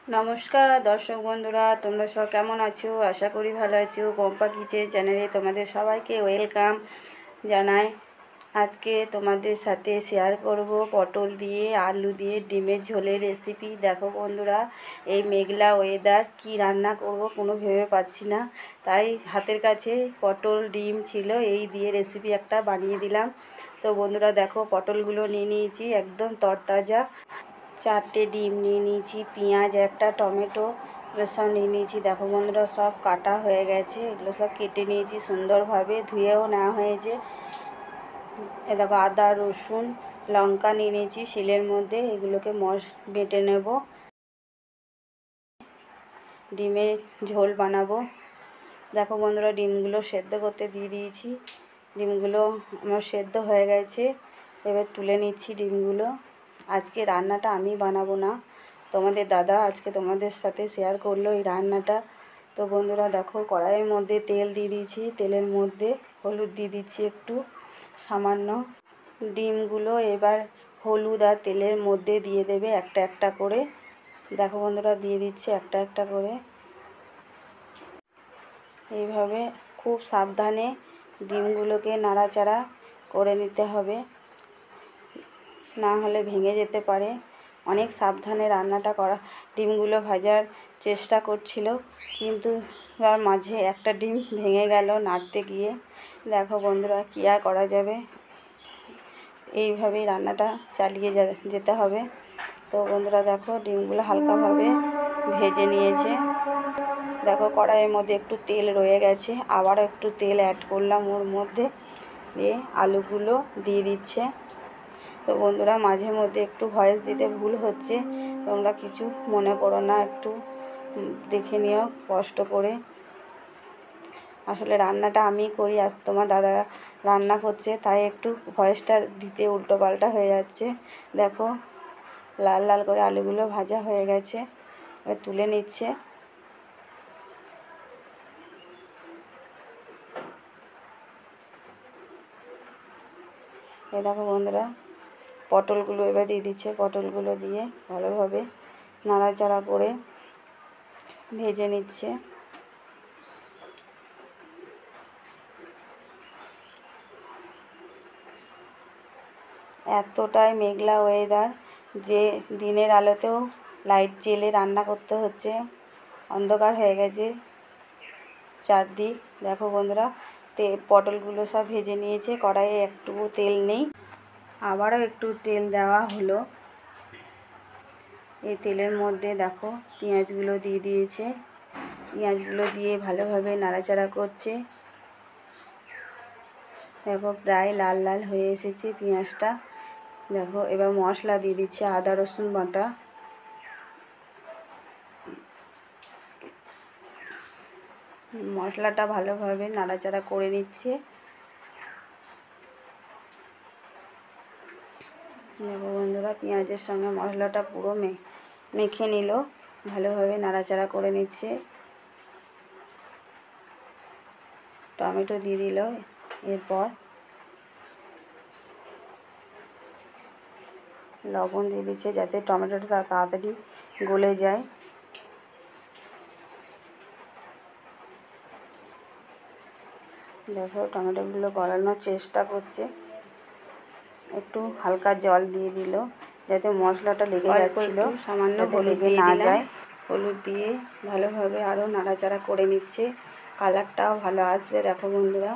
নমস্কার দর্শক বন্ধুরা, তোমরা সব কেমন আছো? আশা করি ভালো আছো। পম্পা কিচেন চ্যানেলে তোমাদের সবাইকে ওয়েলকাম জানাই। আজকে তোমাদের সাথে শেয়ার করব পটল দিয়ে আলু দিয়ে ডিমের ঝোলের রেসিপি। দেখো বন্ধুরা, এই মেঘলা ওয়েদার কি রান্না করব কোনো ভেবে পাচ্ছি না, তাই হাতের কাছে পটল ডিম ছিল, এই দিয়ে রেসিপি একটা বানিয়ে দিলাম। তো বন্ধুরা দেখো, পটলগুলো নিয়ে নিয়েছি একদম তরতাজা, 4টে ডিম নিয়ে নিয়েছি, পেঁয়াজ একটা, টমেটো, এগুলো সব নিয়ে নিয়েছি। দেখো বন্ধুরা, সব কাটা হয়ে গেছে, এগুলো সব কেটে নিয়েছি সুন্দরভাবে, ধুয়েও নেওয়া হয়েছে। দেখো আদা রসুন লঙ্কা নিয়ে নিয়েছি শিলের মধ্যে, এগুলোকে বেটে নেব, ডিমের ঝোল বানাবো। দেখো বন্ধুরা, ডিমগুলো সেদ্ধ করতে দিয়ে দিয়েছি, ডিমগুলো আমার সেদ্ধ হয়ে গেছে, এবার তুলে নিচ্ছি ডিমগুলো। আজকে রান্নাটা আমি বানাবো না, তোমাদের দাদা আজকে তোমাদের সাথে শেয়ার করলো এই রান্নাটা। তো বন্ধুরা দেখো, কড়াইয়ের মধ্যে তেল দিয়ে দিয়েছি, তেলের মধ্যে হলুদ দিয়ে দিচ্ছি একটু সামান্য। ডিমগুলো এবার হলুদ আর তেলের মধ্যে দিয়ে দেবে একটা একটা করে। দেখো বন্ধুরা, দিয়ে দিচ্ছি একটা একটা করে। এইভাবে খুব সাবধানে ডিমগুলোকে নাড়াচাড়া করে নিতে হবে, না হলে ভেঙে যেতে পারে। অনেক সাবধানে রান্নাটা করা। ডিমগুলো ভাজার চেষ্টা করছিল, কিন্তু তার মাঝে একটা ডিম ভেঙে গেল নাড়তে গিয়ে। দেখো বন্ধুরা, কী আর করা যাবে, এইভাবেই রান্নাটা চালিয়ে যেতে হবে। তো বন্ধুরা দেখো, ডিমগুলো হালকাভাবে ভেজে নিয়েছে। দেখো কড়াইয়ের মধ্যে একটু তেল রয়ে গেছে, আবারও একটু তেল অ্যাড করলাম ওর মধ্যে, দিয়ে আলুগুলো দিয়ে দিচ্ছে। তো বন্ধুরা, মাঝে মধ্যে একটু ভয়েস দিতে ভুল হচ্ছে, তোমরা কিছু মনে করো না, একটু দেখে নিও কষ্ট করে। আসলে রান্নাটা আমি করি, আজ তোমার দাদা রান্না করছে, তাই একটু ভয়েসটা দিতে উল্টো পাল্টা হয়ে যাচ্ছে। দেখো লাল লাল করে আলুগুলো ভাজা হয়ে গেছে, এবার তুলে নিচ্ছে। এই দেখো বন্ধুরা, পটলগুলো এবার দিয়ে দিচ্ছে, পটলগুলো দিয়ে ভালোভাবে নাড়াচাড়া করে ভেজে নিচ্ছে। এতটাই মেঘলা ওয়েদার যে দিনের আলোতেও লাইট জ্বেলে রান্না করতে হচ্ছে, অন্ধকার হয়ে গেছে চারদিক। দেখো বন্ধুরা, পটলগুলো সব ভেজে নিয়েছে, কড়াইয়ে একটুকু তেল নেই, আবারও একটু তেল দেওয়া হলো। এই তেলের মধ্যে দেখো পেঁয়াজগুলো দিয়ে দিয়েছে, পেঁয়াজগুলো দিয়ে ভালোভাবে নাড়াচাড়া করছে। দেখো প্রায় লাল লাল হয়ে এসেছে পেঁয়াজটা। দেখো এবার মশলা দিয়ে দিচ্ছে, আদা রসুন বাটা, মশলাটা ভালোভাবে নাড়াচাড়া করে নিচ্ছে। দেখো বন্ধুরা, পেঁয়াজের সঙ্গে মশলাটা পুরো মেখে নিল, ভালোভাবে নাড়াচাড়া করে নিচ্ছে। টমেটো দিয়ে দিল, এরপর লবণ দিয়ে দিচ্ছে যাতে টমেটোটা তাড়াতাড়ি গলে যায়। দেখো টমেটোগুলো গলানোর চেষ্টা করছে, একটু হালকা জল দিয়ে দিল যাতে মশলাটা লেগে যাচ্ছিল সামান্য হলুদ দিয়ে না যায়। হলুদ দিয়ে ভালোভাবে আরও নাড়াচাড়া করে নিচ্ছে, কালারটাও ভালো আসবে। দেখো বন্ধুরা,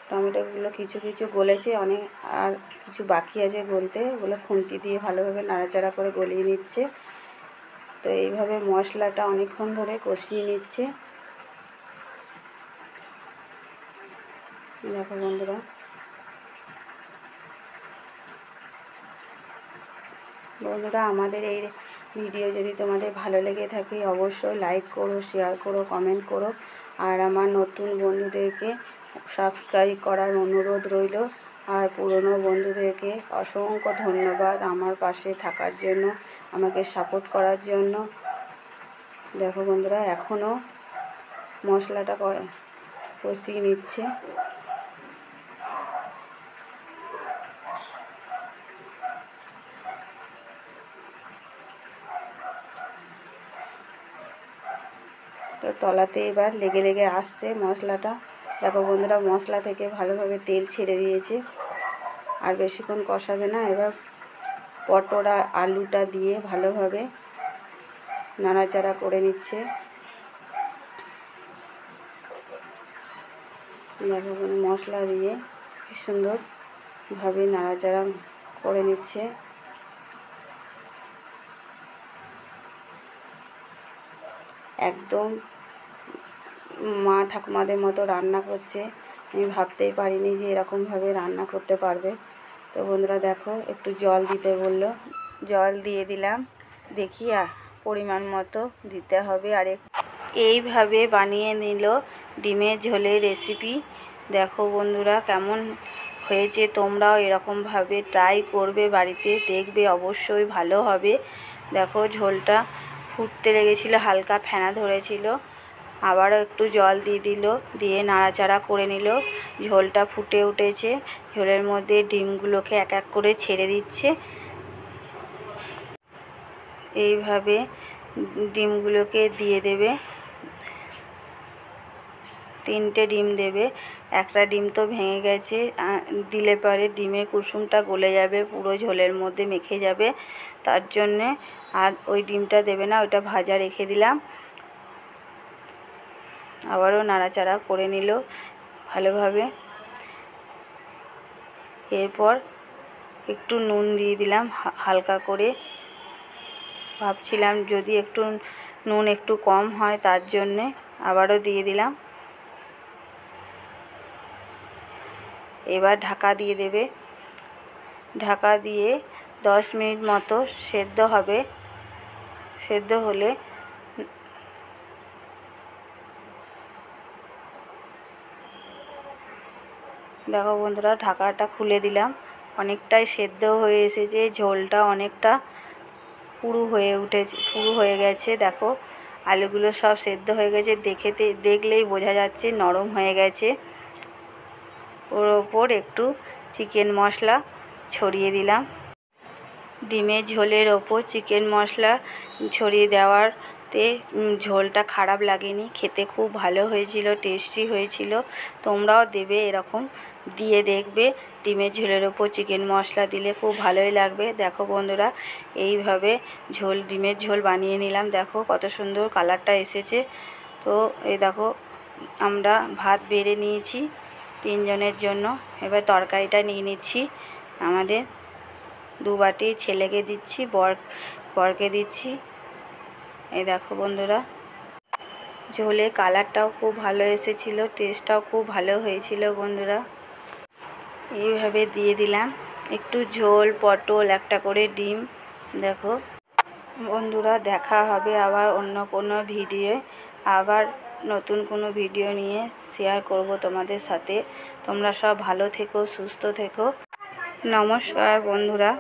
টমেটোগুলো কিছু কিছু গলেছে, অনেক আর কিছু বাকি আছে গলতে, ওগুলো খুন্তি দিয়ে ভালোভাবে নাড়াচাড়া করে গলিয়ে নিচ্ছে। তো এইভাবে মশলাটা অনেকক্ষণ ধরে কষিয়ে নিচ্ছে। দেখো বন্ধুরা, আমাদের এই ভিডিও যদি তোমাদের ভালো লেগে থাকে অবশ্যই লাইক করো, শেয়ার করো, কমেন্ট করো, আর আমার নতুন বন্ধুদেরকে সাবস্ক্রাইব করার অনুরোধ রইল। আর পুরনো বন্ধুদেরকে অসংখ্য ধন্যবাদ আমার পাশে থাকার জন্য, আমাকে সাপোর্ট করার জন্য। দেখো বন্ধুরা, এখনও মশলাটা কষিয়ে নিচ্ছে। তো তলাতে এবার লেগে লেগে আসছে মশলাটা। দেখো বন্ধুরা, মশলা থেকে ভালোভাবে তেল ছেড়ে দিয়েছে। আর বেশিক্ষণ কষাবে না। এবার পটল আর আলুটা দিয়ে ভালোভাবে নাড়াচাড়া করে নিচ্ছে। দেখো মশলা দিয়ে কি সুন্দরভাবে নাড়াচাড়া করে নিচ্ছে। একদম মা ঠাকুমাদের মতো রান্না করছে। আমি ভাবতেই পারিনি যে এরকমভাবে রান্না করতে পারবে। তো বন্ধুরা দেখো, একটু জল দিতে বললো, জল দিয়ে দিলাম। দেখি পরিমাণ মতো দিতে হবে। আর এইভাবে বানিয়ে নিল ডিমের ঝোলের রেসিপি। দেখো বন্ধুরা কেমন হয়েছে। তোমরাও এরকমভাবে ট্রাই করবে বাড়িতে, দেখবে অবশ্যই ভালো হবে। দেখো ঝোলটা ফুটতে লেগেছিলো, হালকা ফেনা ধরেছিল। আবারও একটু জল দিয়ে দিল, দিয়ে নাড়াচাড়া করে নিল। ঝোলটা ফুটে উঠেছে। ঝোলের মধ্যে ডিমগুলোকে এক এক করে ছেড়ে দিচ্ছে। এইভাবে ডিমগুলোকে দিয়ে দেবে। 3টে ডিম দেবে। একটা ডিম তো ভেঙে গেছে, দিলে পরে ডিমের কুসুমটা গলে যাবে, পুরো ঝোলের মধ্যে মেখে যাবে। তার জন্যে আর ওই ডিমটা দেবে না, ওইটা ভাজা রেখে দিলাম। আবারও নাড়াচাড়া করে নিল ভালোভাবে। এরপর একটু নুন দিয়ে দিলাম হালকা করে। ভাবছিলাম যদি নুন একটু কম হয়, তার জন্যে আবারও দিয়ে দিলাম। এবার ঢাকা দিয়ে দেবে। ঢাকা দিয়ে 10 মিনিট মতো সেদ্ধ হবে। সেদ্ধ হলে দেখো বন্ধুরা, ঢাকাটা খুলে দিলাম। অনেকটাই সেদ্ধ হয়ে এসেছে। ঝোলটা অনেকটা পুরু হয়ে গেছে। দেখো আলুগুলো সব সেদ্ধ হয়ে গেছে। দেখলেই বোঝা যাচ্ছে নরম হয়ে গেছে। ওর ওপর একটু চিকেন মশলা ছড়িয়ে দিলাম। ডিমের ঝোলের ওপর চিকেন মশলা ছড়িয়ে দেওয়াতে ঝোলটা খারাপ লাগেনি, খেতে খুব ভালো হয়েছিল, টেস্টি হয়েছিল। তোমরাও দেবে, এরকম দিয়ে দেখবে। ডিমের ঝোলের ওপর চিকেন মশলা দিলে খুব ভালোই লাগবে। দেখো বন্ধুরা, এইভাবে ডিমের ঝোল বানিয়ে নিলাম। দেখো কত সুন্দর কালারটা এসেছে। তো এই দেখো, আমরা ভাত বেড়ে নিয়েছি 3 জনের জন্য। এবার তরকারিটা নিয়ে নিচ্ছি। আমাদের 2 বাটি, ছেলেকে দিচ্ছি, বরকে দিচ্ছি। এই দেখো বন্ধুরা, ঝোলে কালারটাও খুব ভালো এসেছিল, টেস্টটাও খুব ভালো হয়েছিল বন্ধুরা। এইভাবে দিয়ে দিলাম একটু ঝোল, পটল, একটা করে ডিম। দেখো বন্ধুরা, দেখা হবে আবার অন্য কোনো ভিডিও, আবার নতুন কোনো ভিডিও নিয়ে শেয়ার করব তোমাদের সাথে। তোমরা সব ভালো থেকো, সুস্থ থেকো। নমস্কার বন্ধুরা।